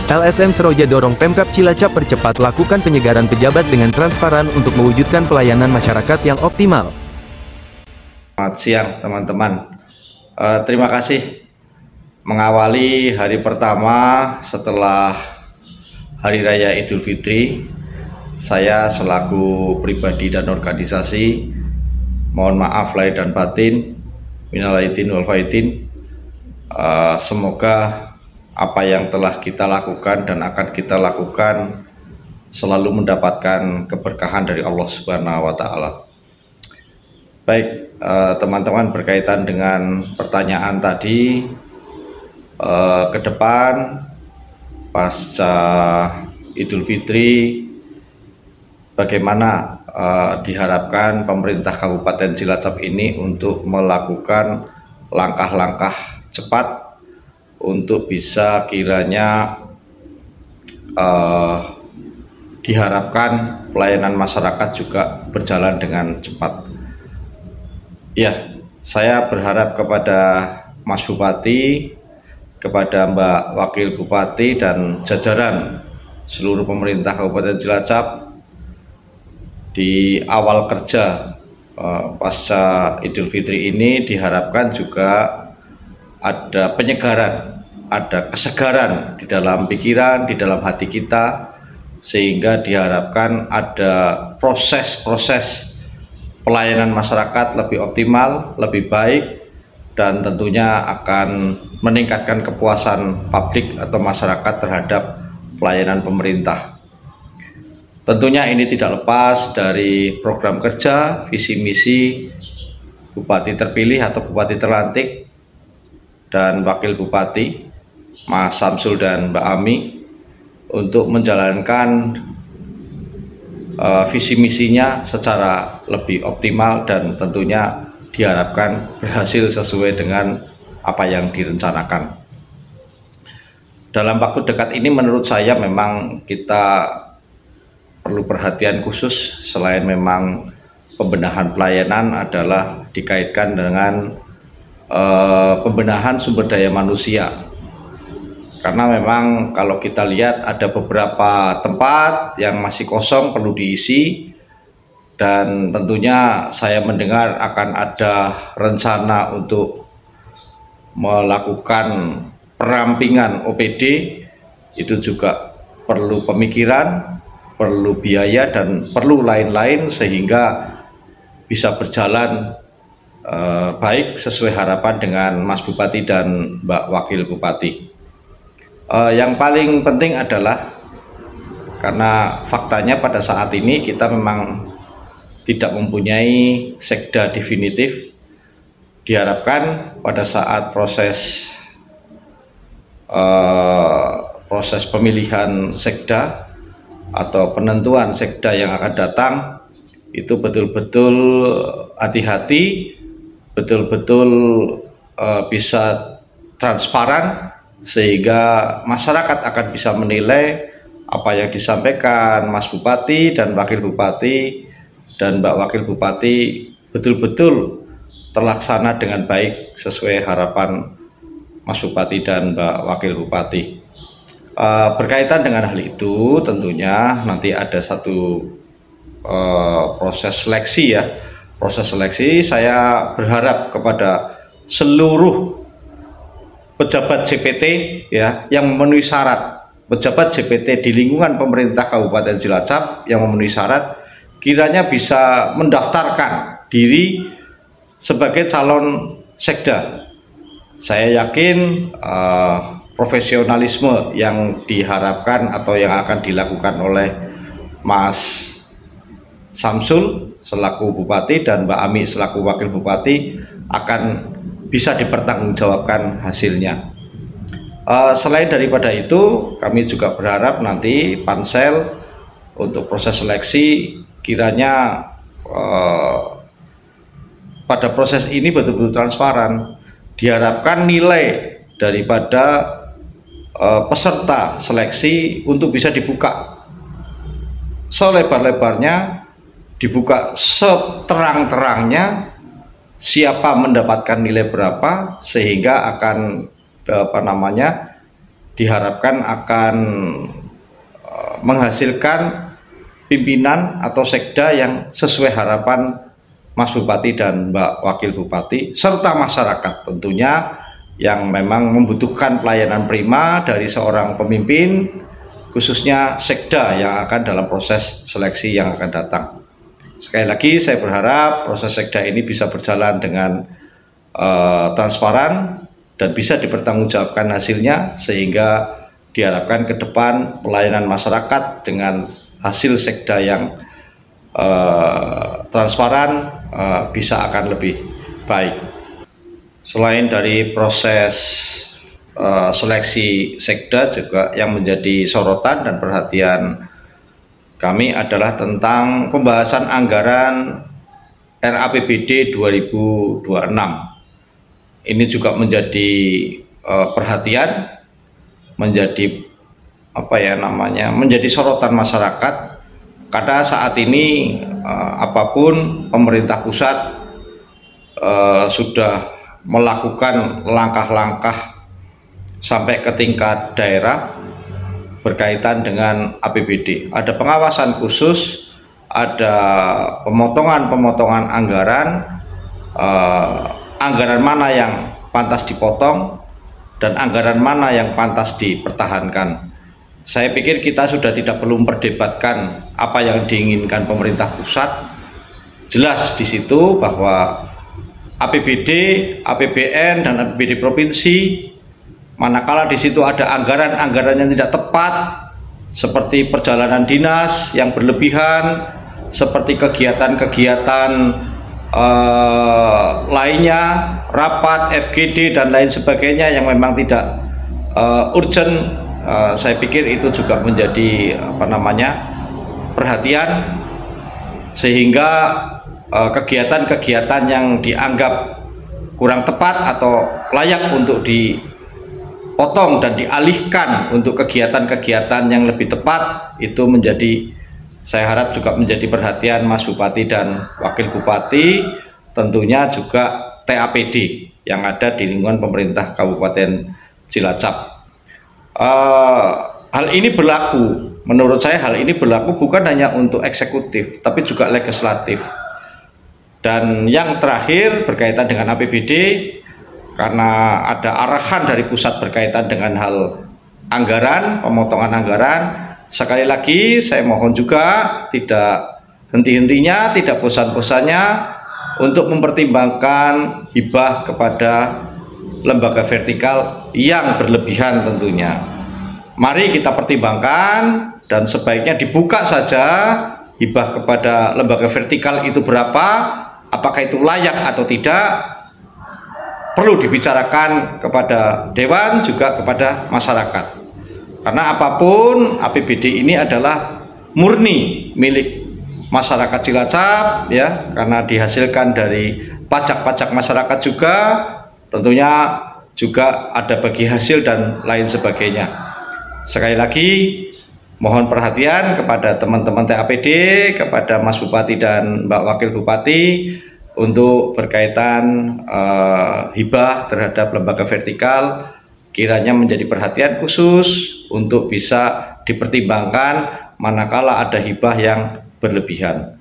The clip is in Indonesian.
LSM Seroja dorong Pemkab Cilacap percepat lakukan penyegaran pejabat dengan transparan untuk mewujudkan pelayanan masyarakat yang optimal. Selamat siang teman-teman. Terima kasih mengawali hari pertama setelah Hari Raya Idul Fitri. Saya selaku pribadi dan organisasi mohon maaf lahir dan batin, minal aidin wal faizin. Semoga apa yang telah kita lakukan dan akan kita lakukan selalu mendapatkan keberkahan dari Allah Subhanahu wa Ta'ala. Baik, teman-teman, berkaitan dengan pertanyaan tadi, ke depan pasca Idul Fitri, bagaimana diharapkan pemerintah Kabupaten Cilacap ini untuk melakukan langkah-langkah cepat untuk bisa kiranya diharapkan pelayanan masyarakat juga berjalan dengan cepat. Ya, saya berharap kepada Mas Bupati, kepada Mbak Wakil Bupati dan jajaran seluruh pemerintah Kabupaten Cilacap di awal kerja pasca Idul Fitri ini diharapkan juga ada penyegaran, ada kesegaran di dalam pikiran, di dalam hati kita, sehingga diharapkan ada proses-proses pelayanan masyarakat lebih optimal, lebih baik, dan tentunya akan meningkatkan kepuasan publik atau masyarakat terhadap pelayanan pemerintah. Tentunya ini tidak lepas dari program kerja, visi misi Bupati terpilih atau Bupati terlantik dan Wakil Bupati Mas Samsul dan Mbak Ami untuk menjalankan visi misinya secara lebih optimal dan tentunya diharapkan berhasil sesuai dengan apa yang direncanakan. Dalam waktu dekat ini menurut saya memang kita perlu perhatian khusus, selain memang pembenahan pelayanan adalah dikaitkan dengan pembenahan sumber daya manusia. Karena memang kalau kita lihat ada beberapa tempat yang masih kosong perlu diisi, dan tentunya saya mendengar akan ada rencana untuk melakukan perampingan OPD. Itu juga perlu pemikiran, perlu biaya, dan perlu lain-lain sehingga bisa berjalan baik sesuai harapan dengan Mas Bupati dan Mbak Wakil Bupati. Yang paling penting adalah karena faktanya pada saat ini kita memang tidak mempunyai sekda definitif. Diharapkan pada saat proses pemilihan sekda atau penentuan sekda yang akan datang itu betul-betul hati-hati, betul-betul bisa transparan, sehingga masyarakat akan bisa menilai apa yang disampaikan Mas Bupati dan Wakil Bupati dan Mbak Wakil Bupati betul-betul terlaksana dengan baik sesuai harapan Mas Bupati dan Mbak Wakil Bupati. Berkaitan dengan hal itu tentunya nanti ada satu proses seleksi ya. Proses seleksi saya berharap kepada seluruh pejabat JPT ya yang memenuhi syarat, pejabat JPT di lingkungan pemerintah Kabupaten Cilacap yang memenuhi syarat kiranya bisa mendaftarkan diri sebagai calon sekda. Saya yakin profesionalisme yang diharapkan atau yang akan dilakukan oleh Mas Samsul selaku Bupati dan Mbak Ami selaku Wakil Bupati akan bisa dipertanggungjawabkan hasilnya. Selain daripada itu, kami juga berharap nanti pansel untuk proses seleksi kiranya pada proses ini betul-betul transparan. Diharapkan nilai daripada peserta seleksi untuk bisa dibuka selebar-lebarnya, dibuka seterang-terangnya, siapa mendapatkan nilai berapa, sehingga akan diharapkan akan menghasilkan pimpinan atau sekda yang sesuai harapan Mas Bupati dan Mbak Wakil Bupati serta masyarakat tentunya yang memang membutuhkan pelayanan prima dari seorang pemimpin, khususnya sekda yang akan dalam proses seleksi yang akan datang. Sekali lagi saya berharap proses sekda ini bisa berjalan dengan transparan dan bisa dipertanggungjawabkan hasilnya, sehingga diharapkan ke depan pelayanan masyarakat dengan hasil sekda yang transparan bisa akan lebih baik. Selain dari proses seleksi sekda, juga yang menjadi sorotan dan perhatian kami adalah tentang pembahasan anggaran RAPBD 2026. Ini juga menjadi perhatian, menjadi menjadi sorotan masyarakat, karena saat ini apapun pemerintah pusat sudah melakukan langkah-langkah sampai ke tingkat daerah berkaitan dengan APBD. Ada pengawasan khusus, ada pemotongan anggaran, anggaran mana yang pantas dipotong dan anggaran mana yang pantas dipertahankan. Saya pikir kita sudah tidak perlu memperdebatkan apa yang diinginkan pemerintah pusat. Jelas di situ bahwa APBD, APBN dan APBD provinsi, manakala di situ ada anggaran-anggaran yang tidak tepat seperti perjalanan dinas yang berlebihan, seperti kegiatan-kegiatan lainnya, rapat, FGD dan lain sebagainya yang memang tidak urgent, saya pikir itu juga menjadi perhatian, sehingga kegiatan-kegiatan yang dianggap kurang tepat atau layak untuk dipotong dan dialihkan untuk kegiatan-kegiatan yang lebih tepat, itu menjadi, saya harap juga menjadi perhatian Mas Bupati dan Wakil Bupati, tentunya juga TAPD yang ada di lingkungan pemerintah Kabupaten Cilacap. Hal ini berlaku, menurut saya hal ini berlaku bukan hanya untuk eksekutif, tapi juga legislatif. Dan yang terakhir berkaitan dengan APBD, karena ada arahan dari pusat berkaitan dengan hal anggaran, pemotongan anggaran. Sekali lagi saya mohon juga tidak henti-hentinya, tidak bosan-bosannya untuk mempertimbangkan hibah kepada lembaga vertikal yang berlebihan tentunya. Mari kita pertimbangkan dan sebaiknya dibuka saja hibah kepada lembaga vertikal itu berapa, apakah itu layak atau tidak, perlu dibicarakan kepada Dewan juga kepada masyarakat. Karena apapun APBD ini adalah murni milik masyarakat Cilacap ya, karena dihasilkan dari pajak-pajak masyarakat juga, tentunya juga ada bagi hasil dan lain sebagainya. Sekali lagi mohon perhatian kepada teman-teman TAPD, kepada Mas Bupati dan Mbak Wakil Bupati untuk berkaitan hibah terhadap lembaga vertikal, kiranya menjadi perhatian khusus untuk bisa dipertimbangkan manakala ada hibah yang berlebihan.